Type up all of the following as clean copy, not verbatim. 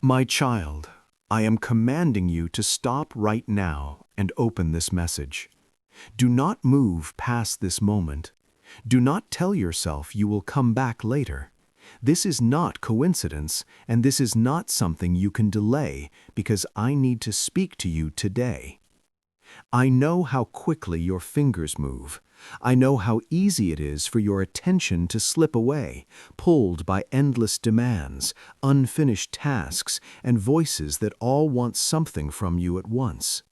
My child, I am commanding you to stop right now and open this message. Do not move past this moment. Do not tell yourself you will come back later. This is not coincidence, and this is not something you can delay because I need to speak to you today. I know how quickly your fingers move. I know how easy it is for your attention to slip away, pulled by endless demands, unfinished tasks, and voices that all want something from you at once.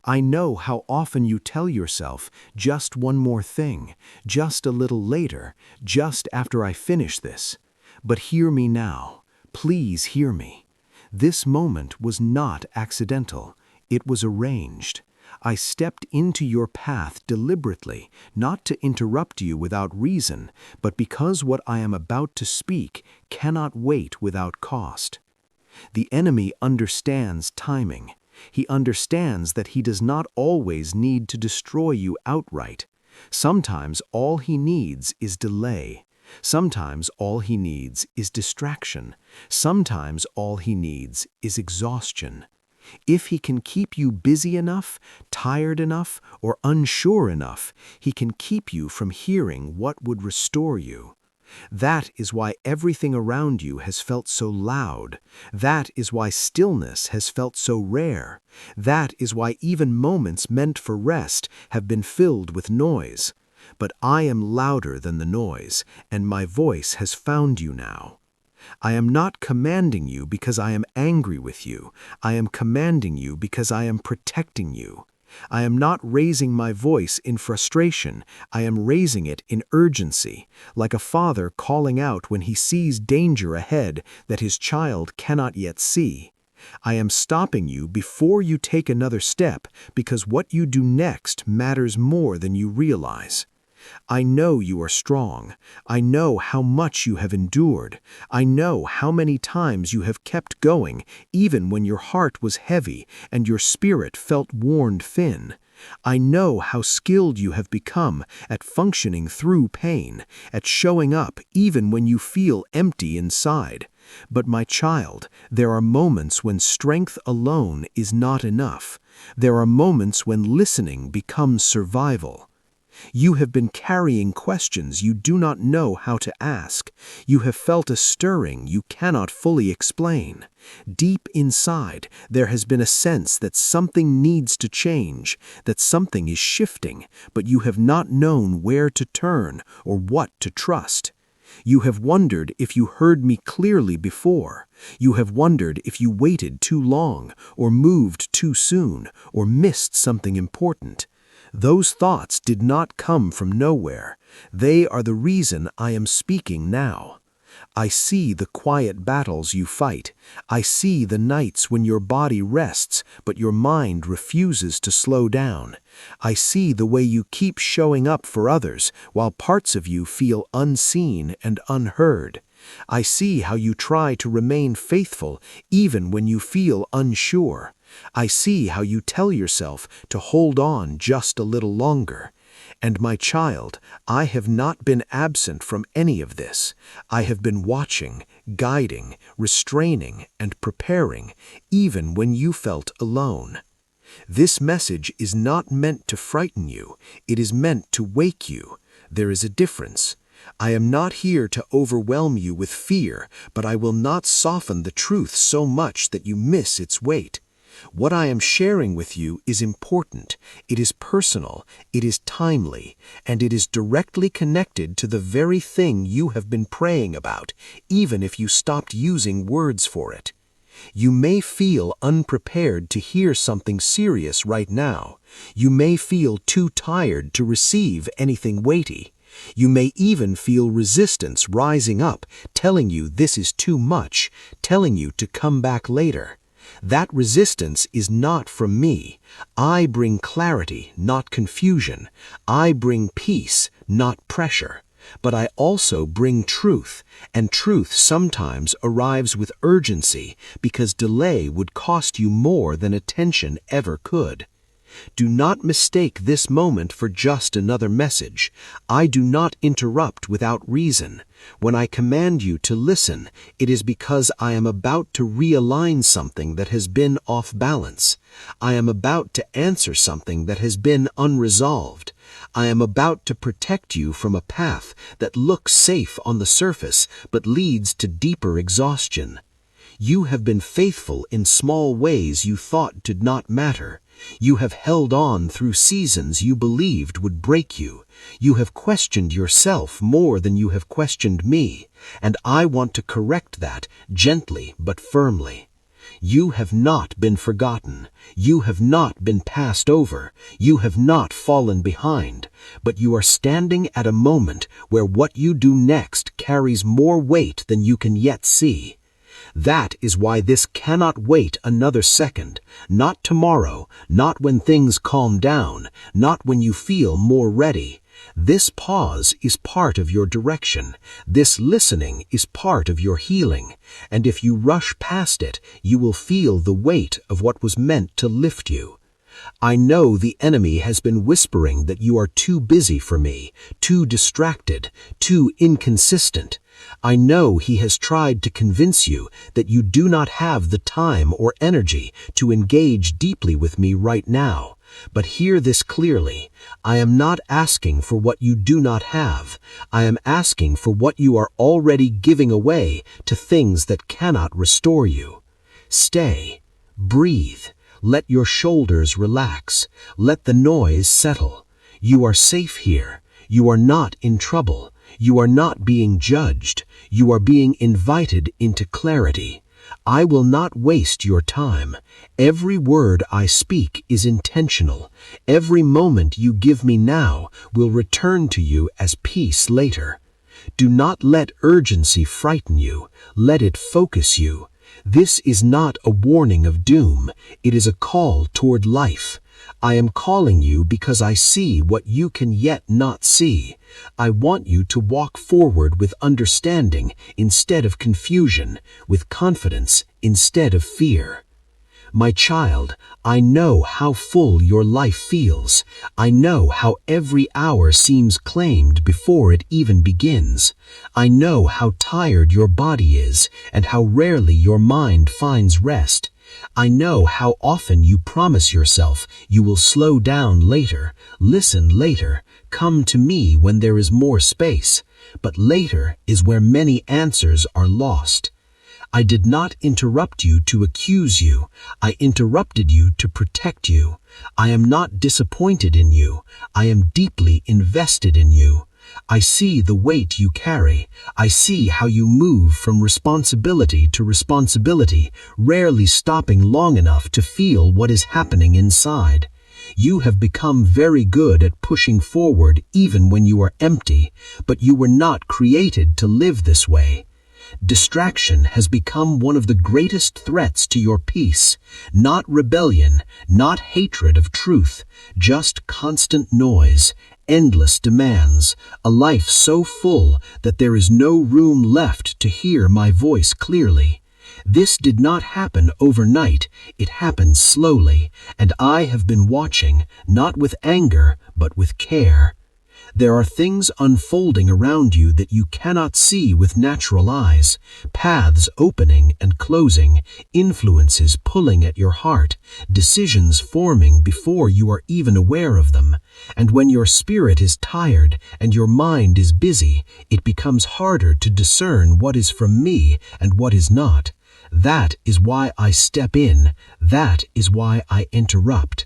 I know how often you tell yourself, just one more thing, just a little later, just after I finish this. But hear me now. Please hear me. This moment was not accidental. It was arranged. I stepped into your path deliberately, not to interrupt you without reason, but because what I am about to speak cannot wait without cost. The enemy understands timing. He understands that he does not always need to destroy you outright. Sometimes all he needs is delay. Sometimes all he needs is distraction. Sometimes all he needs is exhaustion. If he can keep you busy enough, tired enough, or unsure enough, he can keep you from hearing what would restore you. That is why everything around you has felt so loud. That is why stillness has felt so rare. That is why even moments meant for rest have been filled with noise. But I am louder than the noise, and my voice has found you now. I am not commanding you because I am angry with you. I am commanding you because I am protecting you. I am not raising my voice in frustration. I am raising it in urgency, like a father calling out when he sees danger ahead that his child cannot yet see. I am stopping you before you take another step because what you do next matters more than you realize. I know you are strong. I know how much you have endured. I know how many times you have kept going, even when your heart was heavy and your spirit felt worn thin. I know how skilled you have become at functioning through pain, at showing up even when you feel empty inside. But my child, there are moments when strength alone is not enough. There are moments when listening becomes survival. You have been carrying questions you do not know how to ask. You have felt a stirring you cannot fully explain. Deep inside, there has been a sense that something needs to change, that something is shifting, but you have not known where to turn or what to trust. You have wondered if you heard me clearly before. You have wondered if you waited too long, or moved too soon, or missed something important. Those thoughts did not come from nowhere. They are the reason I am speaking now. I see the quiet battles you fight. I see the nights when your body rests, but your mind refuses to slow down. I see the way you keep showing up for others while parts of you feel unseen and unheard. I see how you try to remain faithful even when you feel unsure. I see how you tell yourself to hold on just a little longer. And my child, I have not been absent from any of this. I have been watching, guiding, restraining, and preparing, even when you felt alone. This message is not meant to frighten you. It is meant to wake you. There is a difference. I am not here to overwhelm you with fear, but I will not soften the truth so much that you miss its weight. What I am sharing with you is important, it is personal, it is timely, and it is directly connected to the very thing you have been praying about, even if you stopped using words for it. You may feel unprepared to hear something serious right now. You may feel too tired to receive anything weighty. You may even feel resistance rising up, telling you this is too much, telling you to come back later. That resistance is not from me. I bring clarity, not confusion. I bring peace, not pressure. But I also bring truth, and truth sometimes arrives with urgency because delay would cost you more than attention ever could. Do not mistake this moment for just another message. I do not interrupt without reason. When I command you to listen, it is because I am about to realign something that has been off balance. I am about to answer something that has been unresolved. I am about to protect you from a path that looks safe on the surface but leads to deeper exhaustion. You have been faithful in small ways you thought did not matter. You have held on through seasons you believed would break you. You have questioned yourself more than you have questioned me, and I want to correct that gently but firmly. You have not been forgotten. You have not been passed over. You have not fallen behind. But you are standing at a moment where what you do next carries more weight than you can yet see. That is why this cannot wait another second. Not tomorrow, not when things calm down, not when you feel more ready. This pause is part of your direction. This listening is part of your healing. And if you rush past it, you will feel the weight of what was meant to lift you. I know the enemy has been whispering that you are too busy for me, too distracted, too inconsistent. I know he has tried to convince you that you do not have the time or energy to engage deeply with me right now. But hear this clearly. I am not asking for what you do not have. I am asking for what you are already giving away to things that cannot restore you. Stay. Breathe. Let your shoulders relax. Let the noise settle. You are safe here. You are not in trouble. You are not being judged. You are being invited into clarity. I will not waste your time. Every word I speak is intentional. Every moment you give me now will return to you as peace later. Do not let urgency frighten you. Let it focus you. This is not a warning of doom. It is a call toward life. I am calling you because I see what you can yet not see. I want you to walk forward with understanding instead of confusion, with confidence instead of fear. My child, I know how full your life feels. I know how every hour seems claimed before it even begins. I know how tired your body is and how rarely your mind finds rest. I know how often you promise yourself you will slow down later, listen later, come to me when there is more space. But later is where many answers are lost. I did not interrupt you to accuse you. I interrupted you to protect you. I am not disappointed in you. I am deeply invested in you. I see the weight you carry. I see how you move from responsibility to responsibility, rarely stopping long enough to feel what is happening inside. You have become very good at pushing forward even when you are empty, but you were not created to live this way. Distraction has become one of the greatest threats to your peace. Not rebellion, not hatred of truth, just constant noise, endless demands, a life so full that there is no room left to hear my voice clearly. This did not happen overnight, it happened slowly, and I have been watching, not with anger, but with care. There are things unfolding around you that you cannot see with natural eyes, paths opening and closing, influences pulling at your heart, decisions forming before you are even aware of them. And when your spirit is tired and your mind is busy, it becomes harder to discern what is from me and what is not. That is why I step in. That is why I interrupt.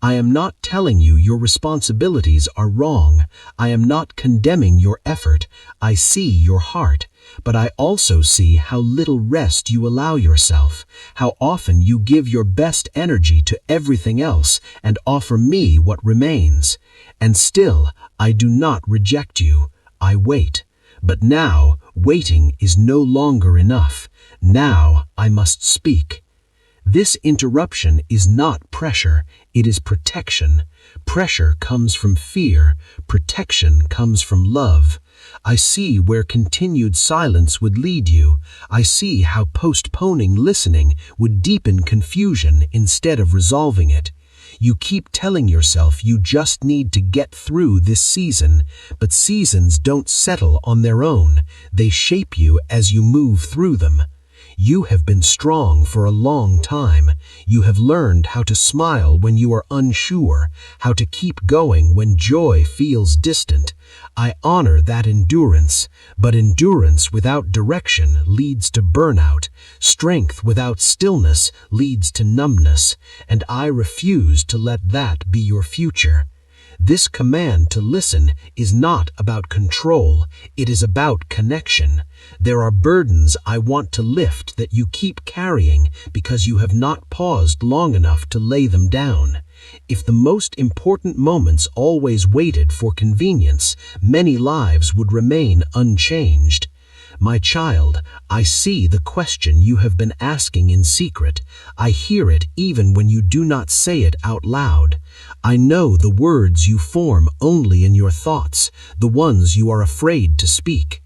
I am not telling you your responsibilities are wrong. I am not condemning your effort. I see your heart. But I also see how little rest you allow yourself, how often you give your best energy to everything else and offer me what remains. And still, I do not reject you. I wait. But now, waiting is no longer enough. Now I must speak. This interruption is not pressure, it is protection. Pressure comes from fear, protection comes from love. I see where continued silence would lead you. I see how postponing listening would deepen confusion instead of resolving it. You keep telling yourself you just need to get through this season, but seasons don't settle on their own. They shape you as you move through them. You have been strong for a long time. You have learned how to smile when you are unsure, how to keep going when joy feels distant. I honor that endurance, but endurance without direction leads to burnout. Strength without stillness leads to numbness, and I refuse to let that be your future. This command to listen is not about control, it is about connection. There are burdens I want to lift that you keep carrying because you have not paused long enough to lay them down. If the most important moments always waited for convenience, many lives would remain unchanged. My child, I see the question you have been asking in secret. I hear it even when you do not say it out loud. I know the words you form only in your thoughts, the ones you are afraid to speak.